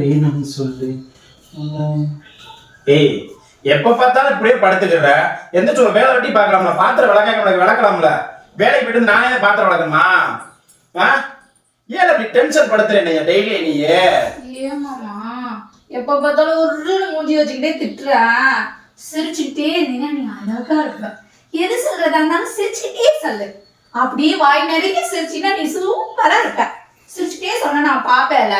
வேணும்னு சொல்லு. ஏய், எப்ப பார்த்தாலும் இப்படியே படுத்துக்கிற. எந்திரிச்சு ஒரு வேலை வெட்டி பார்க்கலாம்ல, பாத்திரம் விளக்கலாம்ல. வேலைக்கு போயிட்டு நானே தான் பாத்திரம் விளக்கணுமா? ஏன் அப்படி டென்ஷன் படுத்துறேன் டெய்லி நீயே? ஏமாமா எப்ப பார்த்தாலும் ஒரு மூஞ்சி வச்சுக்கிட்டே திட்டுற. சிரிச்சுக்கிட்டே இருந்தீங்கன்னா நீ அழகா இருப்ப. எது சொல்றதா இருந்தாலும் சிரிச்சுக்கிட்டே சொல்லு. அப்படியே வாய் நிறைய சிரிச்சின்னா நீ சூப்பரா இருப்ப. சிரிச்சுக்கிட்டே சொன்ன நான் பாப்பேல.